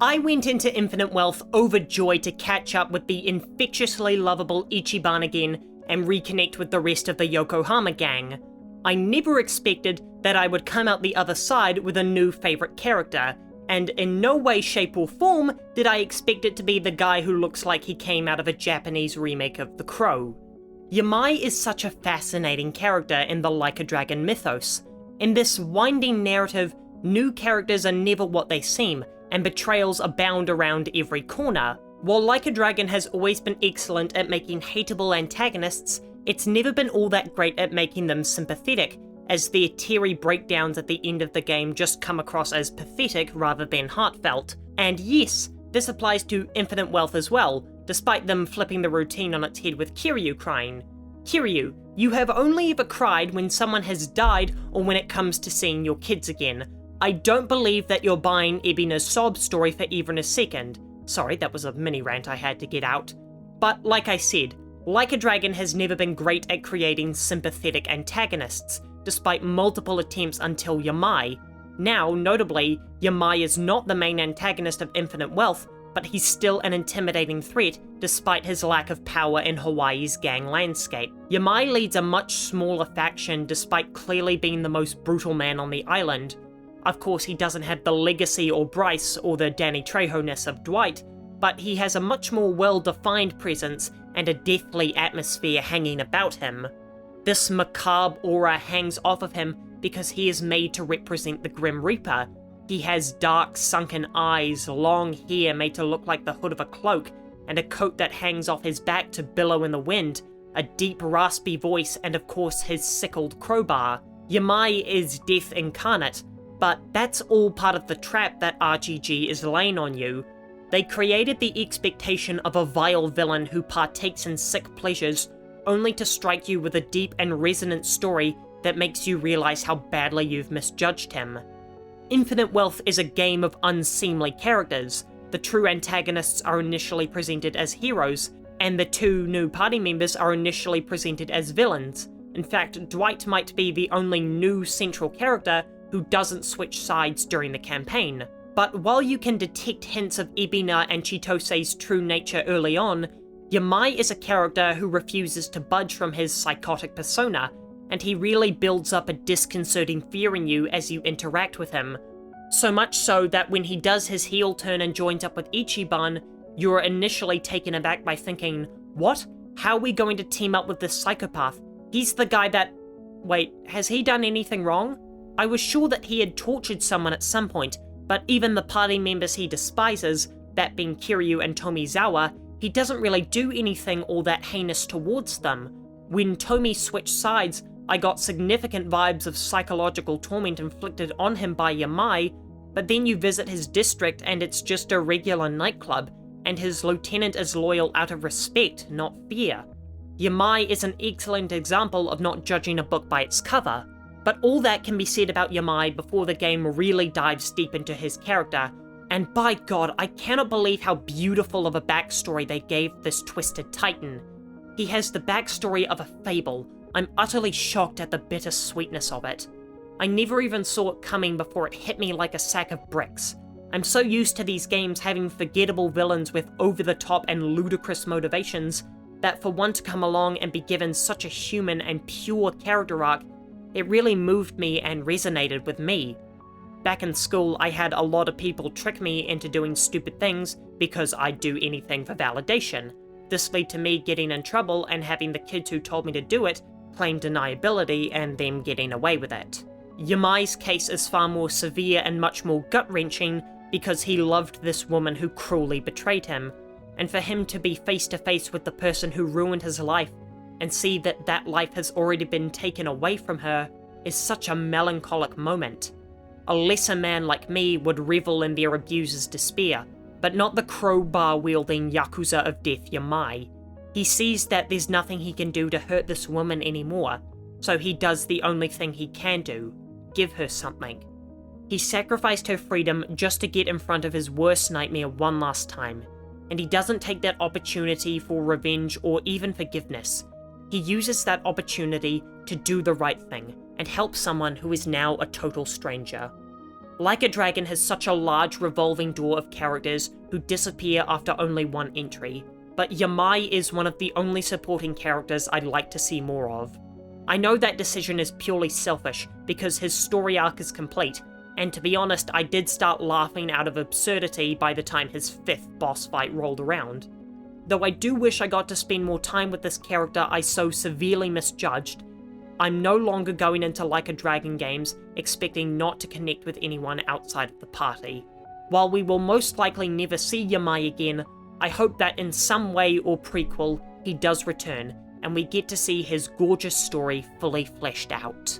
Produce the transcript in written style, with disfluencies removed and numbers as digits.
I went into Infinite Wealth overjoyed to catch up with the infectiously lovable Ichiban again and reconnect with the rest of the Yokohama gang. I never expected that I would come out the other side with a new favourite character, and in no way, shape or form did I expect it to be the guy who looks like he came out of a Japanese remake of The Crow. Yamai is such a fascinating character in the Like a Dragon mythos. In this winding narrative, new characters are never what they seem, and betrayals abound around every corner. While Like a Dragon has always been excellent at making hateable antagonists, it's never been all that great at making them sympathetic, as their teary breakdowns at the end of the game just come across as pathetic rather than heartfelt. And yes, this applies to Infinite Wealth as well, despite them flipping the routine on its head with Kiryu crying. Kiryu, you have only ever cried when someone has died or when it comes to seeing your kids again. I don't believe that you're buying Ebina's sob story for even a second. Sorry, that was a mini rant I had to get out. But like I said, Like a Dragon has never been great at creating sympathetic antagonists, despite multiple attempts until Yamai. Now, notably, Yamai is not the main antagonist of Infinite Wealth, but he's still an intimidating threat despite his lack of power in Hawaii's gang landscape. Yamai leads a much smaller faction despite clearly being the most brutal man on the island. Of course, he doesn't have the legacy or Bryce or the Danny Trejo-ness of Dwight, but he has a much more well-defined presence and a deathly atmosphere hanging about him. This macabre aura hangs off of him because he is made to represent the Grim Reaper. He has dark, sunken eyes, long hair made to look like the hood of a cloak, and a coat that hangs off his back to billow in the wind, a deep, raspy voice, and of course his sickled crowbar. Yamai is death incarnate, but that's all part of the trap that RGG is laying on you. They created the expectation of a vile villain who partakes in sick pleasures, only to strike you with a deep and resonant story that makes you realize how badly you've misjudged him. Infinite Wealth is a game of unseemly characters. The true antagonists are initially presented as heroes, and the two new party members are initially presented as villains. In fact, Dwight might be the only new central character who doesn't switch sides during the campaign. But while you can detect hints of Ebina and Chitose's true nature early on, Yamai is a character who refuses to budge from his psychotic persona, and he really builds up a disconcerting fear in you as you interact with him. So much so that when he does his heel turn and joins up with Ichiban, you're initially taken aback by thinking, what? How are we going to team up with this psychopath? He's the guy that... Wait, has he done anything wrong? I was sure that he had tortured someone at some point, but even the party members he despises, that being Kiryu and Tomizawa, he doesn't really do anything all that heinous towards them. When Tomi switched sides, I got significant vibes of psychological torment inflicted on him by Yamai, but then you visit his district and it's just a regular nightclub, and his lieutenant is loyal out of respect, not fear. Yamai is an excellent example of not judging a book by its cover, but all that can be said about Yamai before the game really dives deep into his character, and by God, I cannot believe how beautiful of a backstory they gave this twisted titan. He has the backstory of a fable. I'm utterly shocked at the bitter sweetness of it. I never even saw it coming before it hit me like a sack of bricks. I'm so used to these games having forgettable villains with over-the-top and ludicrous motivations, that for one to come along and be given such a human and pure character arc, it really moved me and resonated with me. Back in school, I had a lot of people trick me into doing stupid things because I'd do anything for validation. This led to me getting in trouble and having the kids who told me to do it claim deniability and them getting away with it. Yamai's case is far more severe and much more gut-wrenching because he loved this woman who cruelly betrayed him, and for him to be face to face with the person who ruined his life and see that that life has already been taken away from her is such a melancholic moment. A lesser man like me would revel in their abuser's despair, but not the crowbar-wielding Yakuza of death Yamai. He sees that there's nothing he can do to hurt this woman anymore, so he does the only thing he can do, give her something. He sacrificed her freedom just to get in front of his worst nightmare one last time, and he doesn't take that opportunity for revenge or even forgiveness. He uses that opportunity to do the right thing and help someone who is now a total stranger. Like a Dragon has such a large revolving door of characters who disappear after only one entry, but Yamai is one of the only supporting characters I'd like to see more of. I know that decision is purely selfish because his story arc is complete, and to be honest, I did start laughing out of absurdity by the time his 5th boss fight rolled around. Though I do wish I got to spend more time with this character I so severely misjudged, I'm no longer going into Like a Dragon games expecting not to connect with anyone outside of the party. While we will most likely never see Yamai again, I hope that in some way or prequel he does return, and we get to see his gorgeous story fully fleshed out.